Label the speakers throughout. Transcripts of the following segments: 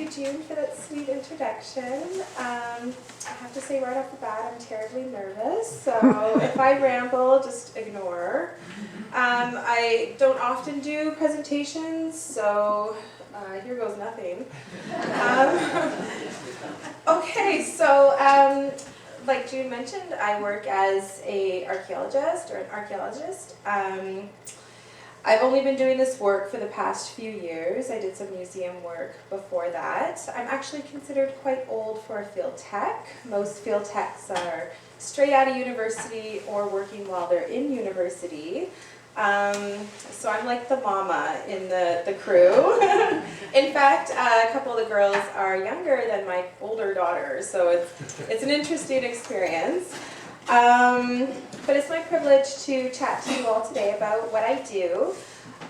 Speaker 1: you, June, for that sweet introduction. I have to say right off the bat, I'm terribly nervous, so if I ramble, just ignore. I don't often do presentations, so here goes nothing. Okay, so like June mentioned, I work as an archaeologist. I've only been doing this work for the past few years. I did some museum work before that. I'm actually considered quite old for a field tech. Most field techs are straight out of university or working while they're in university. So I'm like the mama in the crew. In fact, a couple of the girls are younger than my older daughter, so it's an interesting experience. But it's my privilege to chat to you all today about what I do.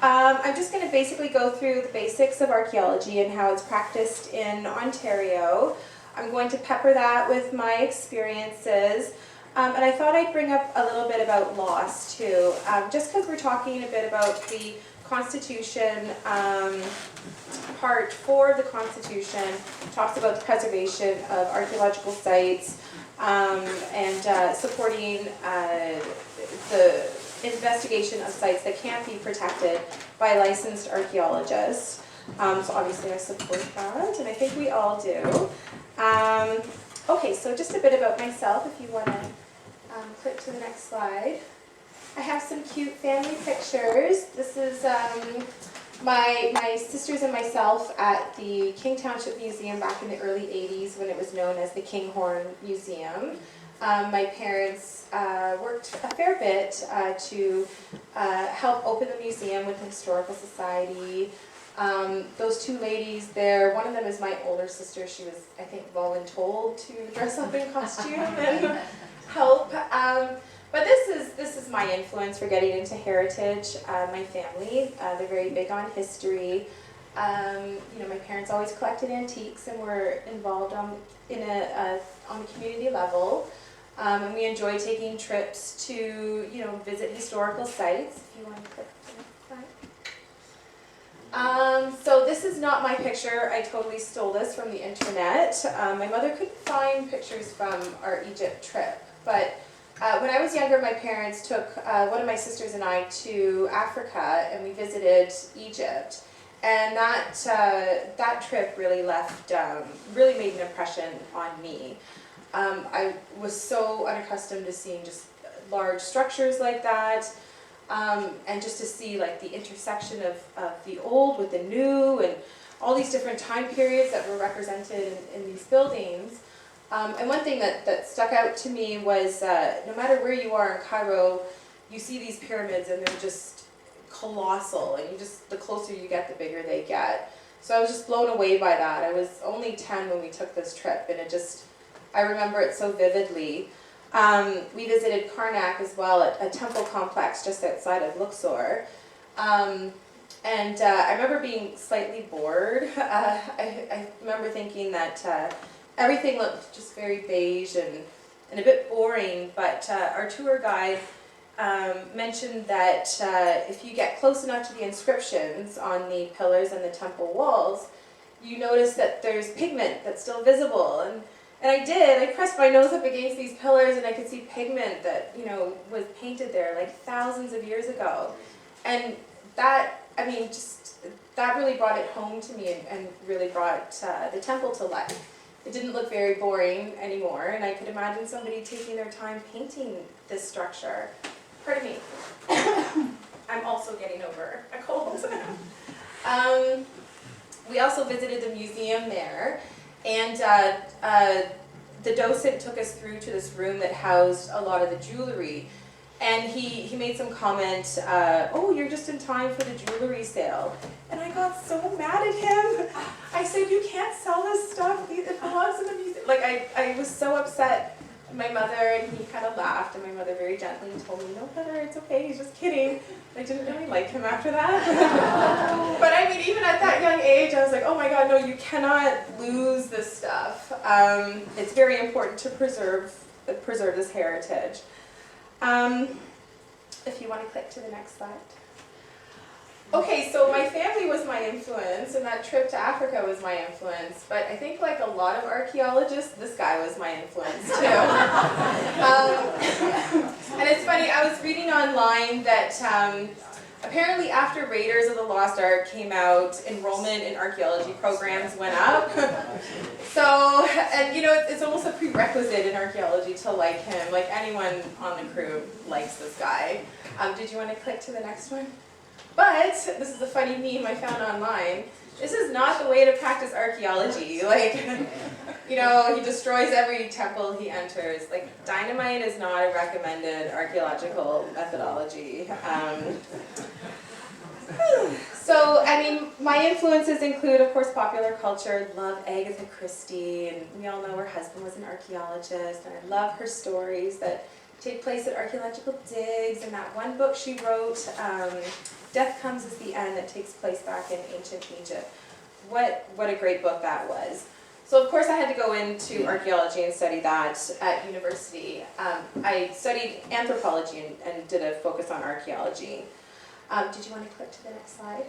Speaker 1: I'm just going to basically go through the basics of archaeology and how it's practiced in Ontario. I'm going to pepper that with my experiences. And I thought I'd bring up a little bit about loss too, just because we're talking a bit about the Constitution. Part 4 of the Constitution talks about the preservation of archaeological sites and supporting the investigation of sites that can't be protected by licensed archaeologists. So obviously I support that, and I think we all do. Okay, so just a bit about myself, if you want to click to the next slide. I have some cute family pictures. This is my sisters and myself at the King Township Museum back in the early 80s when it was known as the Kinghorn Museum. My parents worked a fair bit to help open the museum with the Historical Society. Those two ladies there, one of them is my older sister. She was, I think, voluntold to dress up in costume and help. But this is my influence for getting into heritage. My family, they're very big on history. You know, my parents always collected antiques and were involved on the community level. And we enjoy taking trips to, visit historical sites. If you want to click to the next slide. So this is not my picture. I totally stole this from the internet. My mother couldn't find pictures from our Egypt trip, but when I was younger, my parents took one of my sisters and I to Africa, and we visited Egypt. And that trip really really made an impression on me. I was so unaccustomed to seeing just large structures like that, and just to see like the intersection of the old with the new, and all these different time periods that were represented in these buildings. And one thing that stuck out to me was no matter where you are in Cairo, you see these pyramids and they're just colossal, and the closer you get, the bigger they get. So I was just blown away by that. I was only 10 when we took this trip, and I remember it so vividly. We visited Karnak as well, a temple complex just outside of Luxor. And I remember being slightly bored. I remember thinking that everything looked just very beige and a bit boring, but our tour guide mentioned that if you get close enough to the inscriptions on the pillars and the temple walls, you notice that there's pigment that's still visible. And I did. I pressed my nose up against these pillars, and I could see pigment that, was painted there like thousands of years ago. And that really brought it home to me and really brought the temple to life. It didn't look very boring anymore, and I could imagine somebody taking their time painting this structure. Pardon me. I'm also getting over a cold. We also visited the museum there, and the docent took us through to this room that housed a lot of the jewelry. And he made some comment, oh, you're just in time for the jewelry sale. And I got so mad at him. I said, you can't sell this stuff, it belongs in the museum. Like, I was so upset at my mother, and he kind of laughed, and my mother very gently told me, no, Heather, it's okay, he's just kidding. I didn't really like him after that. But I mean, even at that young age, I was like, oh my God, no, you cannot lose this stuff. It's very important to preserve this heritage. If you want to click to the next slide. Okay, so my family was my influence, and that trip to Africa was my influence. But I think, like a lot of archaeologists, this guy was my influence too. And it's funny, I was reading online that apparently after Raiders of the Lost Ark came out, enrollment in archaeology programs went up. So, and you know, it's almost a prerequisite in archaeology to like him. Like anyone on the crew likes this guy. Did you want to click to the next one? But, this is a funny meme I found online, this is not the way to practice archaeology. Like, you know, he destroys every temple he enters. Like, dynamite is not a recommended archaeological methodology. So, I mean, my influences include, of course, popular culture. Love Agatha Christie, and we all know her husband was an archaeologist, and I love her stories that take place at archaeological digs, and that one book she wrote, Death Comes at the End, that takes place back in ancient Egypt. What a great book that was. So of course I had to go into archaeology and study that at university. I studied anthropology and did a focus on archaeology. Did you want to click to the next slide?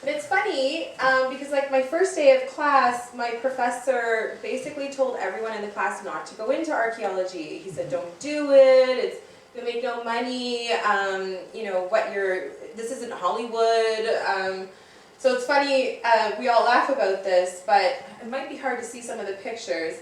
Speaker 1: But it's funny, because like my first day of class, my professor basically told everyone in the class not to go into archaeology. He said, don't do it, you'll make no money, you know, this isn't Hollywood. So it's funny, we all laugh about this, but it might be hard to see some of the pictures.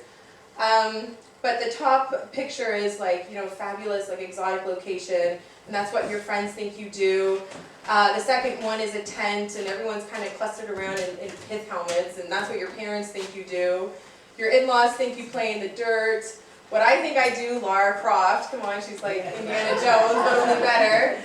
Speaker 1: But the top picture is like, you know, fabulous, like exotic location, and that's what your friends think you do. The second one is a tent, and everyone's kind of clustered around in pith helmets, and that's what your parents think you do. Your in-laws think you play in the dirt. What I think I do, Lara Croft, come on, she's like Indiana Jones, but only better.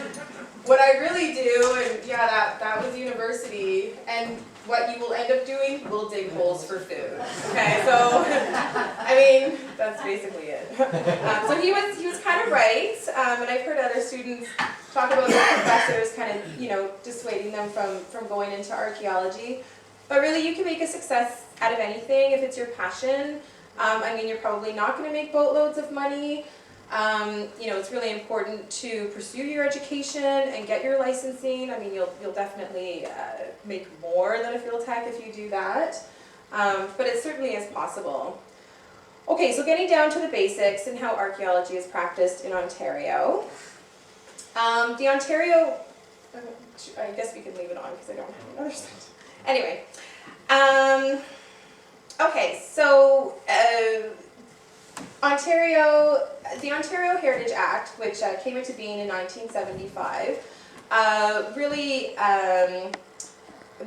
Speaker 1: What I really do, and yeah, that was university, and what you will end up doing, we'll dig holes for food. Okay, so, I mean, that's basically it. So he was kind of right, and I've heard other students talk about their professors kind of, you know, dissuading them from going into archaeology. But really, you can make a success out of anything if it's your passion. I mean, you're probably not going to make boatloads of money. You know, it's really important to pursue your education and get your licensing. I mean, you'll definitely make more than a field tech if you do that, but it certainly is possible. Okay, so getting down to the basics and how archaeology is practiced in Ontario. The Ontario, I guess we can leave it on because I don't have another slide. Anyway, okay, so the Ontario Heritage Act, which came into being in 1975, really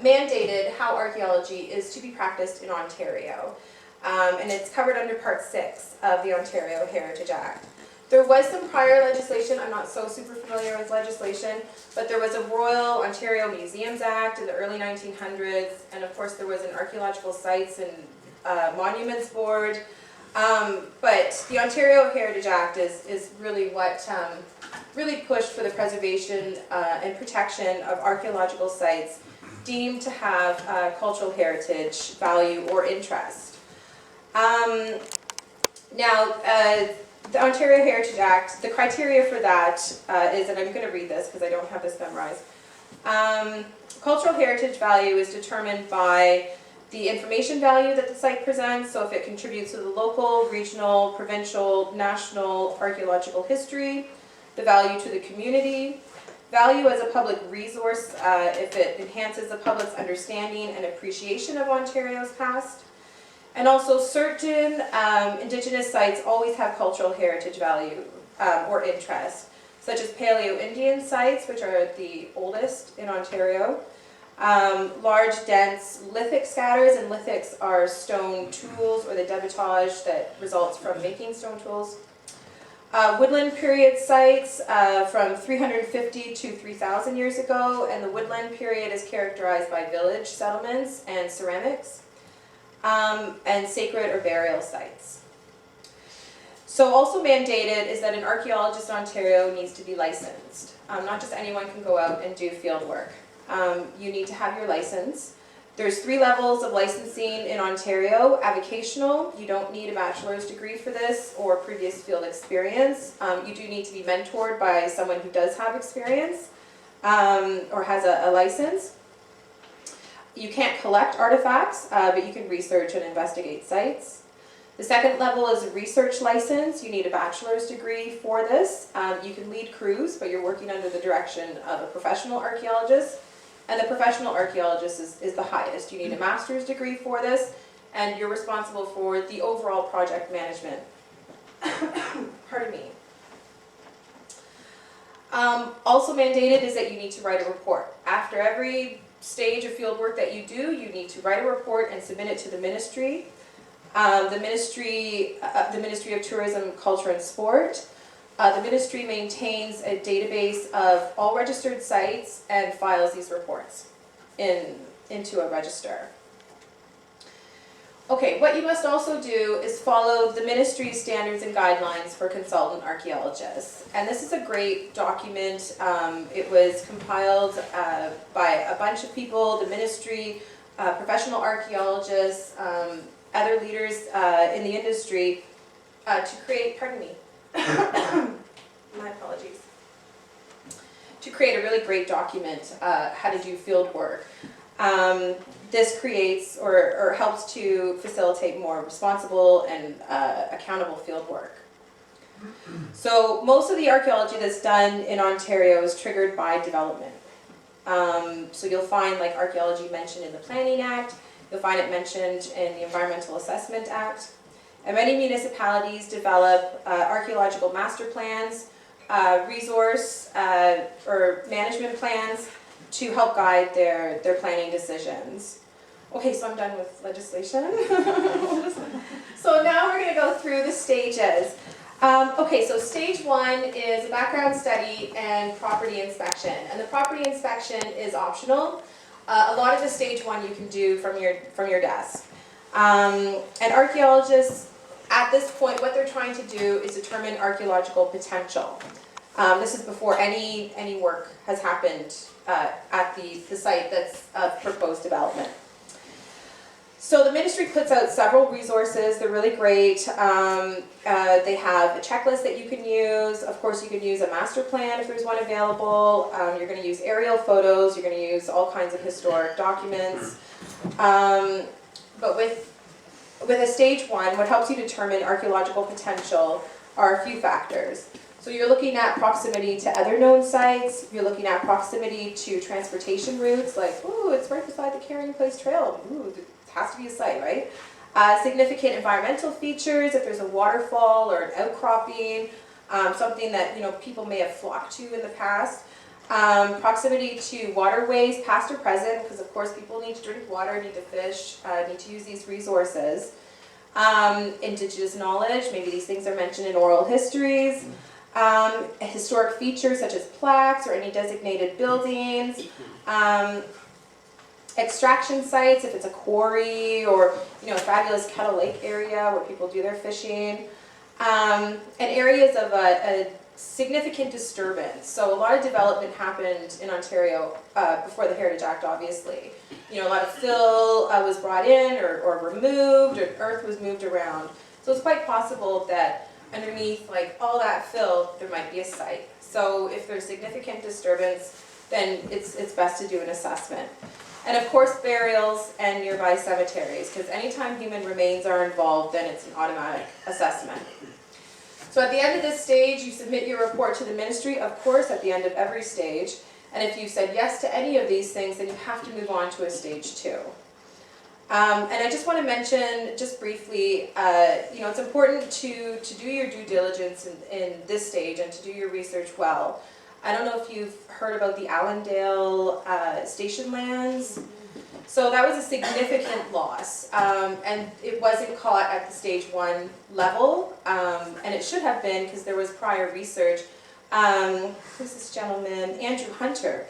Speaker 1: mandated how archaeology is to be practiced in Ontario. And it's covered under Part 6 of the Ontario Heritage Act. There was some prior legislation, I'm not so super familiar with legislation, but there was a Royal Ontario Museums Act in the early 1900s, and of course there was an Archaeological Sites and Monuments Board. But the Ontario Heritage Act is really what really pushed for the preservation and protection of archaeological sites deemed to have cultural heritage value or interest. Now, the Ontario Heritage Act, the criteria for that is, and I'm going to read this because I don't have this memorized, cultural heritage value is determined by the information value that the site presents, so if it contributes to the local, regional, provincial, national archaeological history, the value to the community, value as a public resource if it enhances the public's understanding and appreciation of Ontario's past, and also certain Indigenous sites always have cultural heritage value or interest, such as Paleo-Indian sites, which are the oldest in Ontario. Large, dense lithic scatters, and lithics are stone tools or the debitage that results from making stone tools. Woodland period sites from 350 to 3,000 years ago, and the woodland period is characterized by village settlements and ceramics, and sacred or burial sites. So also mandated is that an archaeologist in Ontario needs to be licensed. Not just anyone can go out and do field work. You need to have your license. There's 3 levels of licensing in Ontario. Avocational, you don't need a bachelor's degree for this or previous field experience. You do need to be mentored by someone who does have experience or has a license. You can't collect artifacts, but you can research and investigate sites. The second level is a research license. You need a bachelor's degree for this. You can lead crews, but you're working under the direction of a professional archaeologist. And the professional archaeologist is the highest. You need a master's degree for this, and you're responsible for the overall project management. Pardon me. Also mandated is that you need to write a report. After every stage of field work that you do, you need to write a report and submit it to the ministry. The Ministry of Tourism, Culture and Sport. The ministry maintains a database of all registered sites and files these reports into a register. Okay, what you must also do is follow the ministry's standards and guidelines for consultant archaeologists. And this is a great document. It was compiled by a bunch of people, the ministry, professional archaeologists, other leaders in the industry to create, pardon me, my apologies, to create a really great document, how to do field work. This creates or helps to facilitate more responsible and accountable field work. So most of the archaeology that's done in Ontario is triggered by development. So you'll find like archaeology mentioned in the Planning Act, you'll find it mentioned in the Environmental Assessment Act, and many municipalities develop archaeological master plans, resource or management plans to help guide their planning decisions. Okay, so I'm done with legislation. So now we're going to go through the stages. Okay, so stage one is a background study and property inspection. And the property inspection is optional. A lot of the stage one you can do from your desk. And archaeologists, at this point, what they're trying to do is determine archaeological potential. This is before any work has happened at the site that's of proposed development. So the ministry puts out several resources. They're really great. They have a checklist that you can use. Of course, you can use a master plan if there's one available. You're going to use aerial photos. You're going to use all kinds of historic documents. But with a stage one, what helps you determine archaeological potential are a few factors. So you're looking at proximity to other known sites. You're looking at proximity to transportation routes, like, ooh, it's right beside the Carrying Place Trail. Ooh, it has to be a site, right? Significant environmental features, if there's a waterfall or an outcropping, something that people may have flocked to in the past. Proximity to waterways, past or present, because of course people need to drink water, need to fish, need to use these resources. Indigenous knowledge, maybe these things are mentioned in oral histories. Historic features such as plaques or any designated buildings. Extraction sites, if it's a quarry or a fabulous Kettle Lake area where people do their fishing. And areas of a significant disturbance. So a lot of development happened in Ontario before the Heritage Act, obviously. A lot of fill was brought in or removed, or earth was moved around. So it's quite possible that underneath all that fill, there might be a site. So if there's significant disturbance, then it's best to do an assessment. And of course, burials and nearby cemeteries, because anytime human remains are involved, then it's an automatic assessment. So at the end of this stage, you submit your report to the ministry, of course, at the end of every stage. And if you said yes to any of these things, then you have to move on to a stage two. And I just want to mention, just briefly, it's important to do your due diligence in this stage and to do your research well. I don't know if you've heard about the Allendale station lands. So that was a significant loss, and it wasn't caught at the stage one level, and it should have been because there was prior research. Who's this gentleman? Andrew Hunter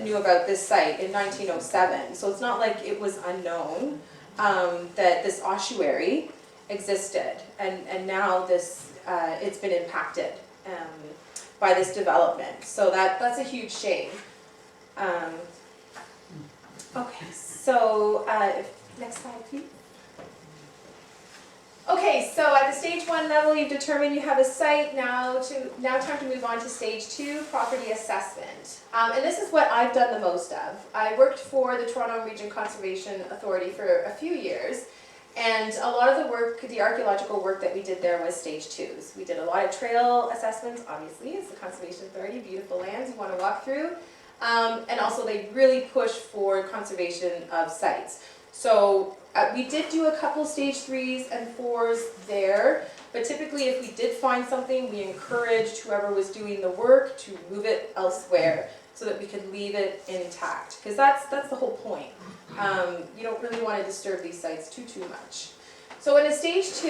Speaker 1: knew about this site in 1907, so it's not like it was unknown that this ossuary existed, and now this it's been impacted by this development. So that's a huge shame. Okay, so next slide, please. Okay, so at the stage 1 level, you've determined you have a site. Now time to move on to stage 2, property assessment. And this is what I've done the most of. I worked for the Toronto Region Conservation Authority for a few years, and a lot of the work, the archaeological work that we did there was stage 2s. We did a lot of trail assessments, obviously. It's the Conservation Authority, beautiful lands you want to walk through. And also they really push for conservation of sites. So we did do a couple stage 3s and 4s there, but typically if we did find something, we encouraged whoever was doing the work to move it elsewhere so that we could leave it intact, because that's the whole point. You don't really want to disturb these sites too much. So in a stage 2,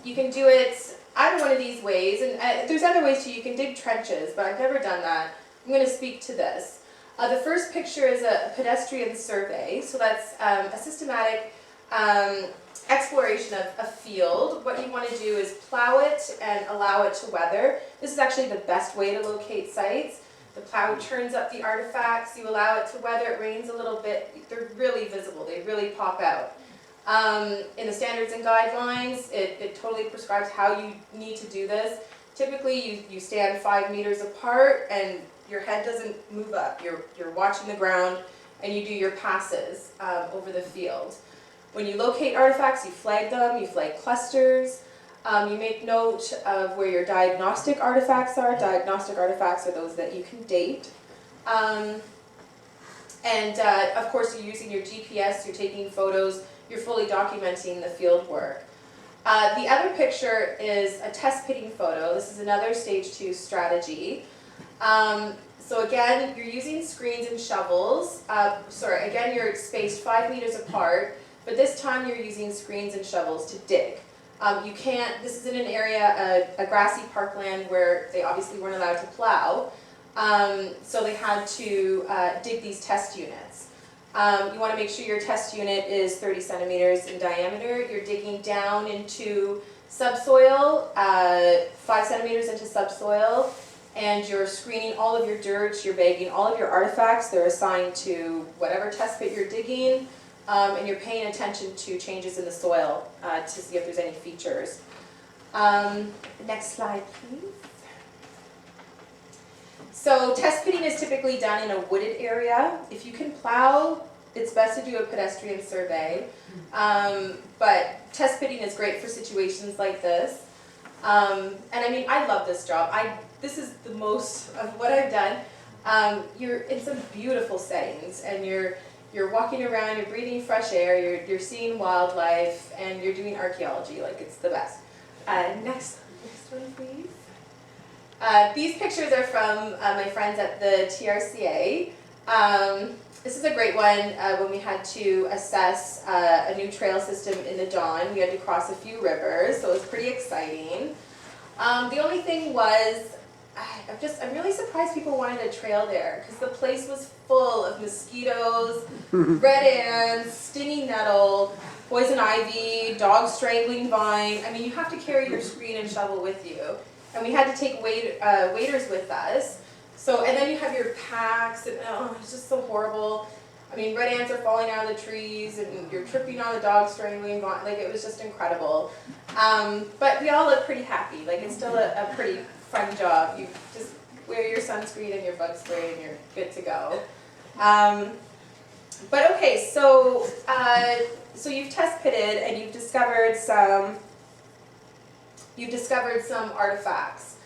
Speaker 1: you can do it either one of these ways, and there's other ways too. You can dig trenches, but I've never done that. I'm going to speak to this. The first picture is a pedestrian survey, so that's a systematic exploration of a field. What you want to do is plow it and allow it to weather. This is actually the best way to locate sites. The plow turns up the artifacts, you allow it to weather, it rains a little bit, they're really visible, they really pop out. In the standards and guidelines, it totally prescribes how you need to do this. Typically you stand 5 meters apart and your head doesn't move up. You're watching the ground and you do your passes over the field. When you locate artifacts, you flag them, you flag clusters. You make note of where your diagnostic artifacts are. Diagnostic artifacts are those that you can date. Of course, you're using your GPS, you're taking photos, you're fully documenting the field work. The other picture is a test pitting photo. This is another stage 2 strategy. So again, you're using screens and shovels. Again, you're spaced 5 meters apart, but this time you're using screens and shovels to dig. This is in an area, a grassy parkland where they obviously weren't allowed to plow, so they had to dig these test units. You want to make sure your test unit is 30 centimeters in diameter. You're digging down into subsoil, 5 centimeters into subsoil, and you're screening all of your dirt, you're bagging all of your artifacts. They're assigned to whatever test pit you're digging, and you're paying attention to changes in the soil to see if there's any features. Next slide, please. So test pitting is typically done in a wooded area. If you can plow, it's best to do a pedestrian survey, but test pitting is great for situations like this. And I mean, I love this job. This is the most of what I've done. You're in some beautiful settings, and you're walking around, you're breathing fresh air, you're seeing wildlife, and you're doing archaeology. Like, it's the best. Next one, please. These pictures are from my friends at the TRCA. This is a great one when we had to assess a new trail system in the Don. We had to cross a few rivers, so it was pretty exciting. The only thing was, I'm really surprised people wanted a trail there, because the place was full of mosquitoes, red ants, stinging nettle, poison ivy, dog strangling vine. I mean, you have to carry your screen and shovel with you. And we had to take waiters with us. So, and then you have your packs, and it's just so horrible. I mean, red ants are falling out of the trees, and you're tripping on the dog strangling vine. Like, it was just incredible. But we all look pretty happy. Like, it's still a pretty fun job. You just wear your sunscreen and your bug spray and you're good to go. But okay, so you've test pitted and you've discovered some artifacts.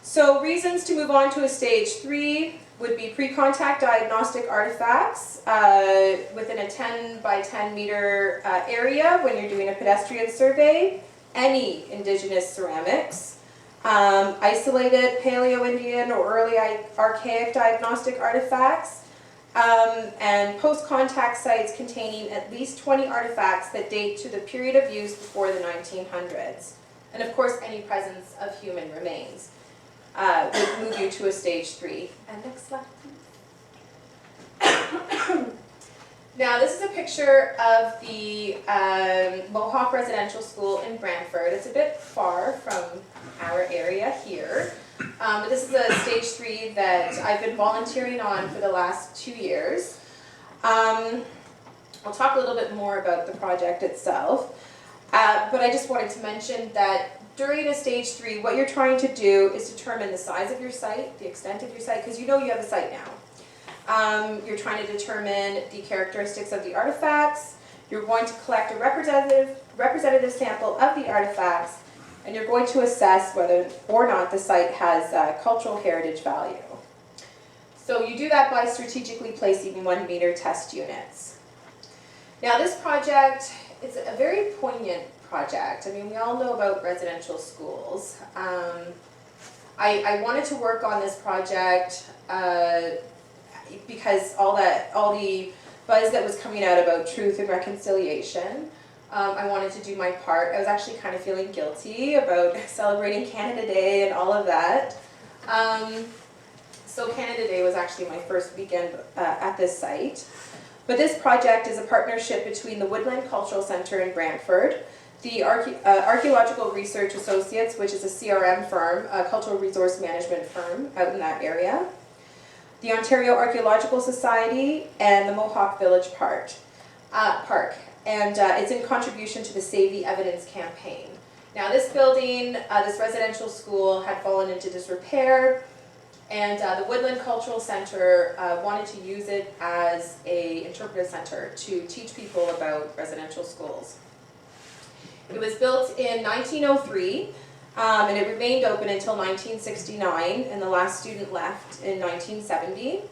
Speaker 1: So reasons to move on to a stage 3 would be pre-contact diagnostic artifacts within a 10 by 10 meter area when you're doing a pedestrian survey, any indigenous ceramics, isolated Paleo-Indian or early archaic diagnostic artifacts, and post-contact sites containing at least 20 artifacts that date to the period of use before the 1900s. And of course, any presence of human remains would move you to a stage 3. And next slide, please. Now, this is a picture of the Mohawk Residential School in Bradford. It's a bit far from our area here, but this is a stage 3 that I've been volunteering on for the last 2 years. I'll talk a little bit more about the project itself, but I just wanted to mention that during a stage 3, what you're trying to do is determine the size of your site, the extent of your site, because you know you have a site now. You're trying to determine the characteristics of the artifacts. You're going to collect a representative sample of the artifacts, and you're going to assess whether or not the site has cultural heritage value. So you do that by strategically placing 1 meter test units. Now this project is a very poignant project. I mean, we all know about residential schools. I wanted to work on this project because all the buzz that was coming out about truth and reconciliation, I wanted to do my part. I was actually kind of feeling guilty about celebrating Canada Day and all of that. So Canada Day was actually my first weekend at this site. But this project is a partnership between the Woodland Cultural Centre in Bradford, the Archaeological Research Associates, which is a CRM firm, a cultural resource management firm out in that area, the Ontario Archaeological Society, and the Mohawk Village Park. And it's in contribution to the Save the Evidence campaign. Now this building, this residential school, had fallen into disrepair, and the Woodland Cultural Centre wanted to use it as an interpretive centre to teach people about residential schools. It was built in 1903, and it remained open until 1969, and the last student left in 1970.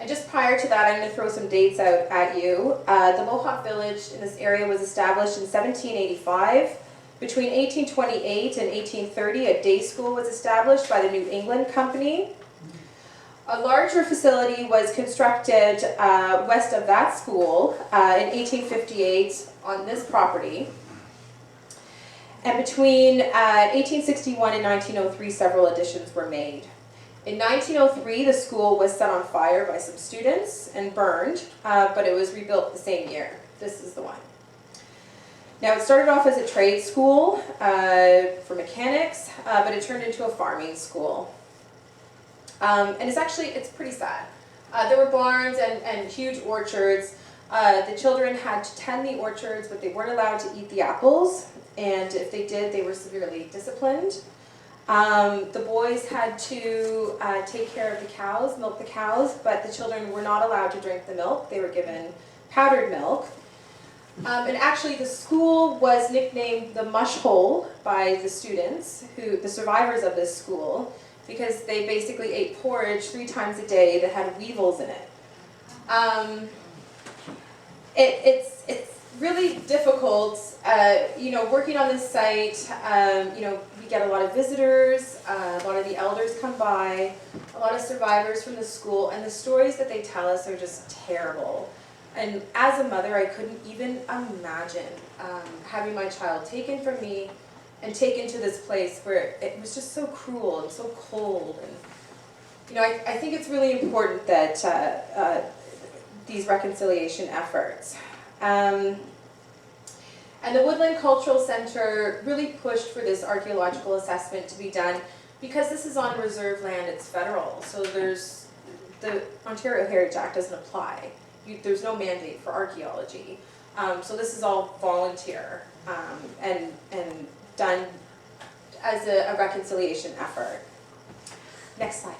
Speaker 1: And just prior to that, I'm going to throw some dates out at you. The Mohawk Village in this area was established in 1785. Between 1828 and 1830, a day school was established by the New England Company. A larger facility was constructed west of that school in 1858 on this property. And between 1861 and 1903, several additions were made. In 1903, the school was set on fire by some students and burned, but it was rebuilt the same year. This is the one. Now, it started off as a trade school for mechanics, but it turned into a farming school. And it's pretty sad. There were barns and huge orchards. The children had to tend the orchards, but they weren't allowed to eat the apples. And if they did, they were severely disciplined. The boys had to take care of the cows, milk the cows, but the children were not allowed to drink the milk. They were given powdered milk. And actually the school was nicknamed the Mush Hole by the students, the survivors of this school, because they basically ate porridge 3 times a day that had weevils in it. It's really difficult, working on this site. We get a lot of visitors, a lot of the elders come by, a lot of survivors from the school, and the stories that they tell us are just terrible. And as a mother, I couldn't even imagine having my child taken from me and taken to this place where it was just so cruel and so cold. And I think it's really important that these reconciliation efforts. And the Woodland Cultural Centre really pushed for this archaeological assessment to be done because this is on reserve land, it's federal, so the Ontario Heritage Act doesn't apply. There's no mandate for archaeology. So this is all volunteer and done as a reconciliation effort. Next slide.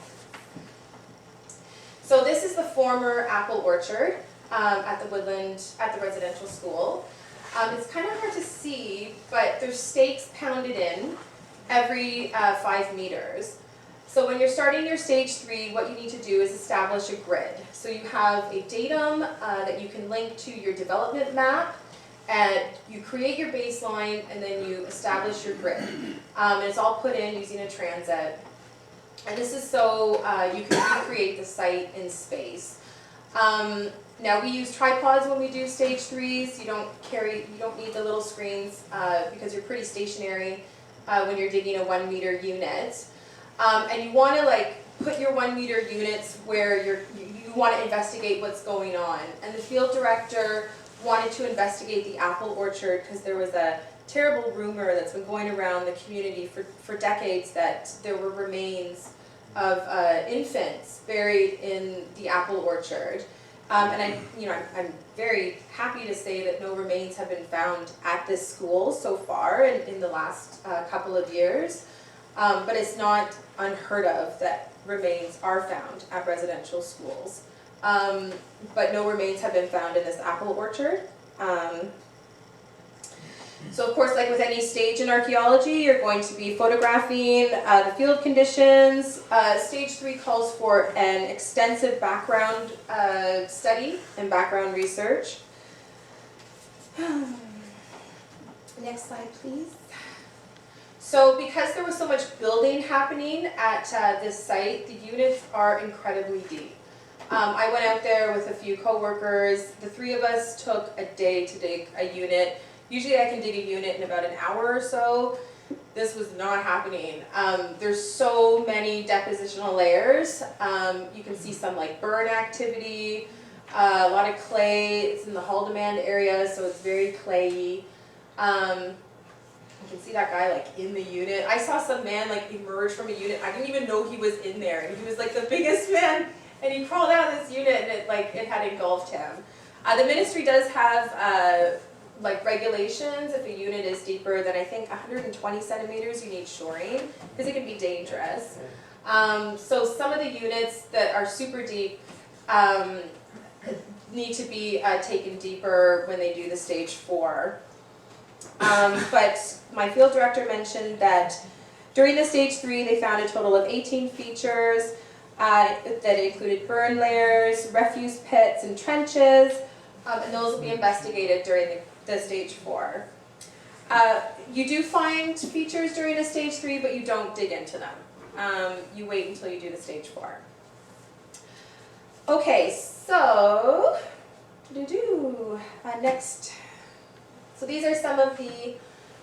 Speaker 1: So this is the former apple orchard at the residential school. It's kind of hard to see, but there's stakes pounded in every 5 meters. So when you're starting your stage 3, what you need to do is establish a grid. So you have a datum that you can link to your development map, and you create your baseline, and then you establish your grid. And it's all put in using a transit. And this is so you can recreate the site in space. Now we use tripods when we do stage 3s. You don't need the little screens because you're pretty stationary when you're digging a 1 meter unit. And you want to put your 1 meter units where you want to investigate what's going on. And the field director wanted to investigate the apple orchard because there was a terrible rumor that's been going around the community for decades that there were remains of infants buried in the apple orchard. I'm very happy to say that no remains have been found at this school so far in the last couple of years. But it's not unheard of that remains are found at residential schools. But no remains have been found in this apple orchard. So of course, like with any stage in archaeology, you're going to be photographing the field conditions. Stage 3 calls for an extensive background study and background research. Next slide, please. So because there was so much building happening at this site, the units are incredibly deep. I went out there with a few co-workers. The 3 of us took a day to dig a unit. Usually I can dig a unit in about an hour or so. This was not happening. There's so many depositional layers. You can see some like burn activity, a lot of clay. It's in the hull demand area, so it's very clayey. You can see that guy like in the unit. I saw some man like emerge from a unit. I didn't even know he was in there, and he was like the biggest man. And he crawled out of this unit, and it had engulfed him. The ministry does have like regulations. If a unit is deeper than I think 120 centimeters, you need shoring because it can be dangerous. So some of the units that are super deep need to be taken deeper when they do the stage 4. But my field director mentioned that during the stage 3, they found a total of 18 features that included burn layers, refuse pits, and trenches, and those will be investigated during the stage 4. You do find features during a stage 3, but you don't dig into them. You wait until you do the stage 4. Okay, so next. So these are some of the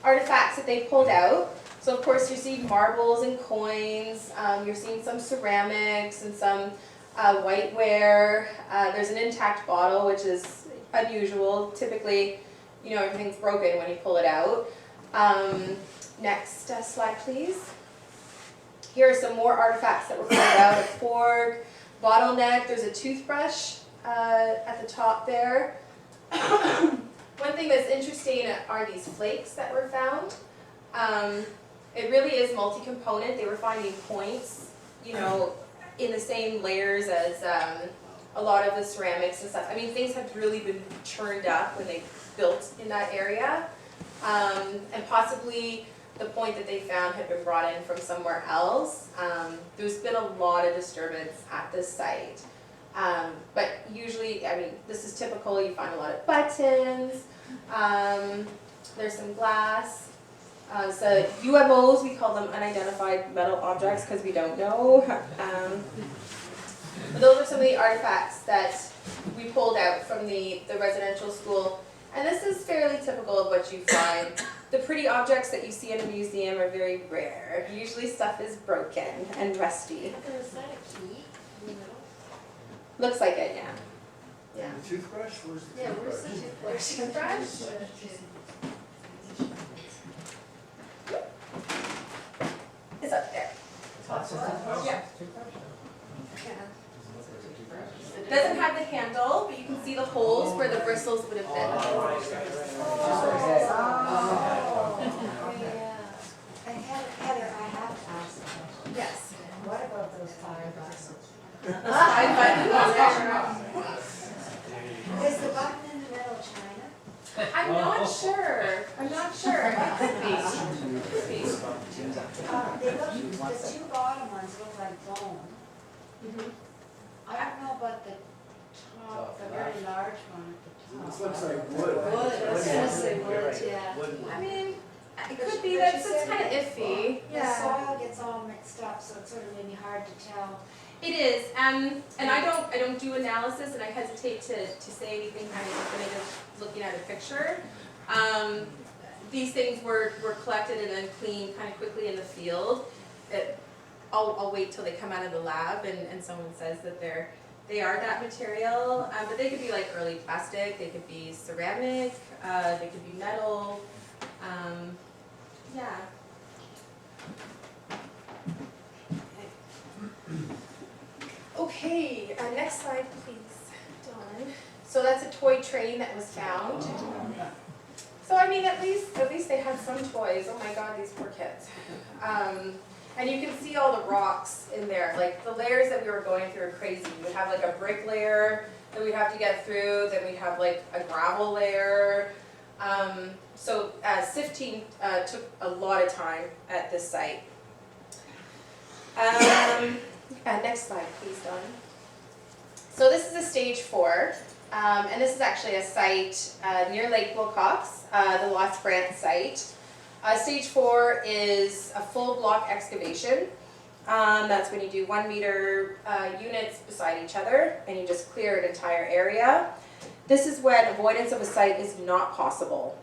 Speaker 1: artifacts that they pulled out. So of course you're seeing marbles and coins, you're seeing some ceramics and some whiteware. There's an intact bottle, which is unusual. Typically, everything's broken when you pull it out. Next slide, please. Here are some more artifacts that were pulled out: a fork, bottleneck, there's a toothbrush at the top there. One thing that's interesting are these flakes that were found. It really is multi-component. They were finding points, in the same layers as a lot of the ceramics and stuff. I mean, things have really been churned up when they built in that area. And possibly the point that they found had been brought in from somewhere else. There's been a lot of disturbance at this site. But usually, this is typical. You find a lot of buttons. There's some glass. So UMOs, we call them unidentified metal objects because we don't know. But those are some of the artifacts that we pulled out from the residential school. And this is fairly typical of what you find. The pretty objects that you see in a museum are very rare. Usually stuff is broken and rusty.
Speaker 2: Is that a key?
Speaker 1: Looks like it, yeah. Yeah.
Speaker 3: The toothbrush? Where's the
Speaker 2: Yeah,
Speaker 3: toothbrush?
Speaker 2: where's the toothbrush?
Speaker 1: Toothbrush? It's up there. Yeah. It doesn't have the handle, but you can see the holes where the bristles would have been.
Speaker 2: Yeah.
Speaker 4: Heather, I have to ask a question.
Speaker 1: Yes.
Speaker 4: What about those 5 buttons? Is the button in the middle China?
Speaker 1: I'm not sure. It could be.
Speaker 4: They look, the 2 bottom ones look like bone. I don't know about the top, the very large one at
Speaker 3: This
Speaker 4: the top.
Speaker 3: looks like wood.
Speaker 2: Wood, I was gonna say wood, yeah.
Speaker 1: I mean, it could be. That's kind of iffy.
Speaker 4: The soil gets all mixed up, so it's sort of maybe hard to tell.
Speaker 1: It is, and I don't do analysis, and I hesitate to say anything kind of definitive looking at a picture. These things were collected and then cleaned kind of quickly in the field. I'll wait till they come out of the lab and someone says that they are that material, but they could be like early plastic, they could be ceramic, they could be metal. Yeah. Okay, next slide, please, Dawn. So that's a toy train that was found. So I mean, at least they had some toys. Oh my God, these poor kids. And you can see all the rocks in there. Like the layers that we were going through are crazy. We would have like a brick layer that we'd have to get through. Then we'd have like a gravel layer. So sifting took a lot of time at this site. Next slide, please, Dawn. So this is a stage 4. And this is actually a site near Lake Wilcox, the Lost Brant site. Stage 4 is a full block excavation. That's when you do 1 meter units beside each other and you just clear an entire area. This is when avoidance of a site is not possible,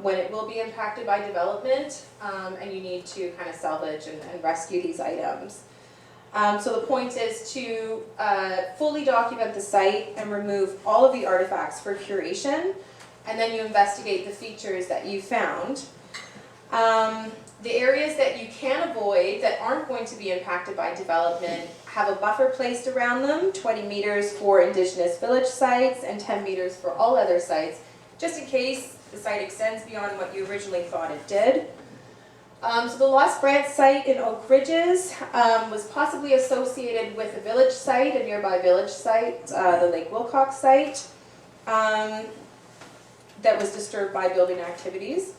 Speaker 1: when it will be impacted by development and you need to kind of salvage and rescue these items. So the point is to fully document the site and remove all of the artifacts for curation, and then you investigate the features that you found. The areas that you can avoid that aren't going to be impacted by development have a buffer placed around them, 20 meters for Indigenous village sites and 10 meters for all other sites, just in case the site extends beyond what you originally thought it did. So the Lost Brant site in Oak Ridges was possibly associated with a village site, a nearby village site, the Lake Wilcox site, that was disturbed by building activities.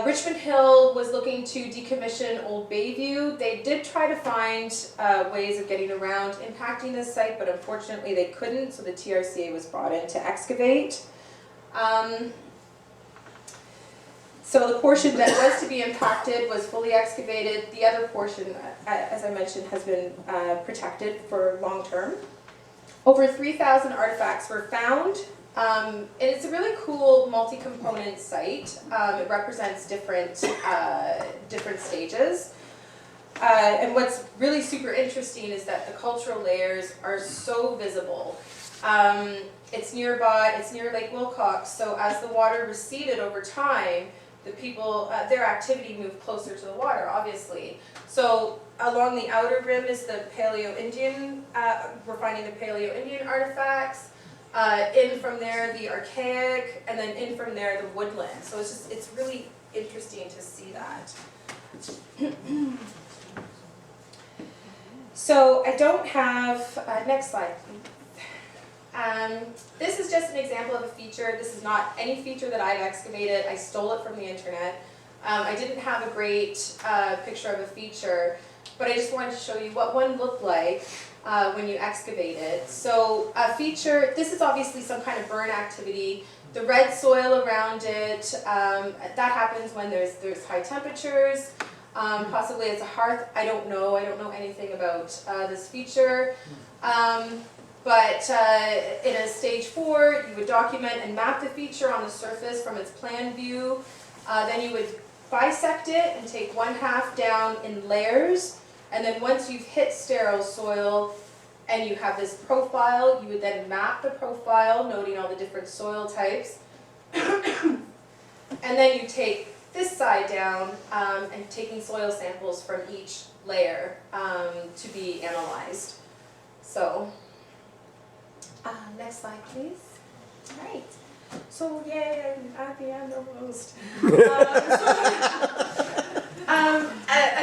Speaker 1: Richmond Hill was looking to decommission Old Bayview. They did try to find ways of getting around impacting this site, but unfortunately they couldn't, so the TRCA was brought in to excavate. So the portion that was to be impacted was fully excavated. The other portion, as I mentioned, has been protected for long term. Over 3,000 artifacts were found. And it's a really cool multi-component site. It represents different stages. And what's really super interesting is that the cultural layers are so visible. It's near Lake Wilcox, so as the water receded over time, the people, their activity moved closer to the water, obviously. So along the outer rim is the Paleo-Indian, we're finding the Paleo-Indian artifacts. In from there, the archaic, and then in from there, the woodland. So it's really interesting to see that. So I don't have, next slide, please. This is just an example of a feature. This is not any feature that I've excavated. I stole it from the internet. I didn't have a great picture of a feature, but I just wanted to show you what one looked like when you excavate it. So a feature, this is obviously some kind of burn activity. The red soil around it, that happens when there's high temperatures. Possibly it's a hearth, I don't know anything about this feature. But in a stage 4, you would document and map the feature on the surface from its plan view. Then you would bisect it and take 1/2 down in layers. And then once you've hit sterile soil and you have this profile, you would then map the profile, noting all the different soil types. And then you take this side down and taking soil samples from each layer to be analyzed. So, next slide, please. All right. So, yay, I'm at the end almost.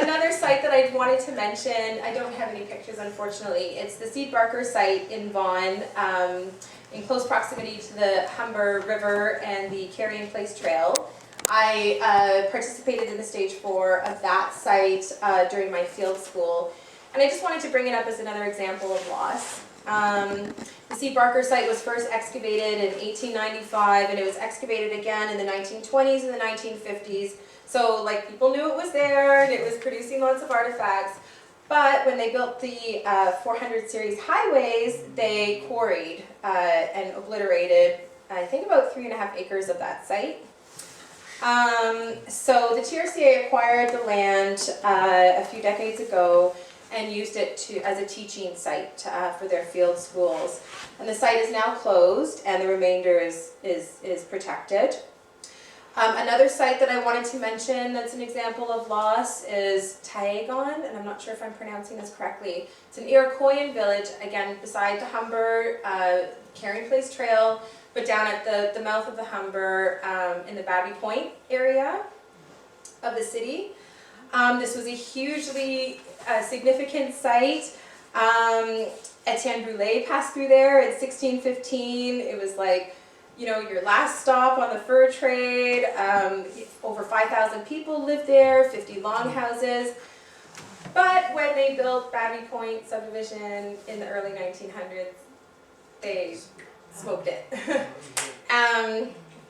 Speaker 1: Another site that I wanted to mention, I don't have any pictures unfortunately, it's the Seed Barker site in Vaughan, in close proximity to the Humber River and the Carrion Place Trail. I participated in the stage 4 of that site during my field school, and I just wanted to bring it up as another example of loss. The Seed Barker site was first excavated in 1895, and it was excavated again in the 1920s and the 1950s. So like people knew it was there and it was producing lots of artifacts, but when they built the 400 series highways, they quarried and obliterated, I think about 3.5 acres of that site. So the TRCA acquired the land a few decades ago and used it as a teaching site for their field schools. And the site is now closed and the remainder is protected. Another site that I wanted to mention that's an example of loss is Tiegon, and I'm not sure if I'm pronouncing this correctly. It's an Iroquoian village, again, beside the Humber Carrying Place Trail, but down at the mouth of the Humber in the Babby Point area of the city. This was a hugely significant site. Etienne Brulé passed through there in 1615. It was like, you know, your last stop on the fur trade. Over 5,000 people lived there, 50 longhouses. But when they built Babby Point subdivision in the early 1900s, they smoked it.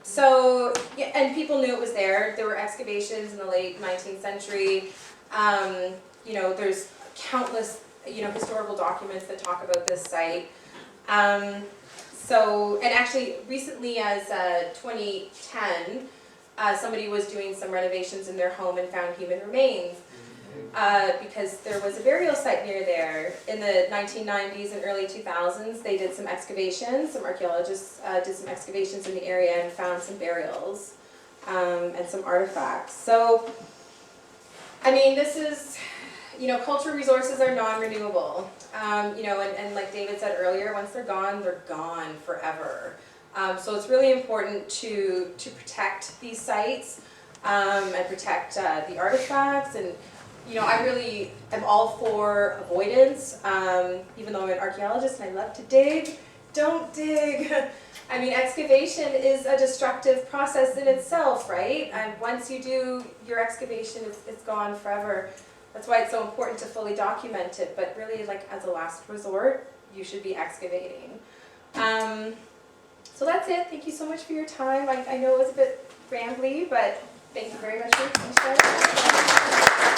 Speaker 1: So, yeah, and people knew it was there. There were excavations in the late 19th century. You know, there's countless, you know, historical documents that talk about this site. So, and actually recently as 2010, somebody was doing some renovations in their home and found human remains because there was a burial site near there. In the 1990s and early 2000s, they did some excavations, some archaeologists did some excavations in the area and found some burials and some artifacts. So, I mean, this is, you know, cultural resources are non-renewable. You know, and like David said earlier, once they're gone forever. So it's really important to protect these sites and protect the artifacts. And, you know, I really am all for avoidance, even though I'm an archaeologist and I love to dig. Don't dig. I mean, excavation is a destructive process in itself, right? And once you do your excavation, it's gone forever. That's why it's so important to fully document it, but really, like, as a last resort, you should be excavating. So that's it. Thank you so much for your time. I know it was a bit rambly, but thank you very much for sharing.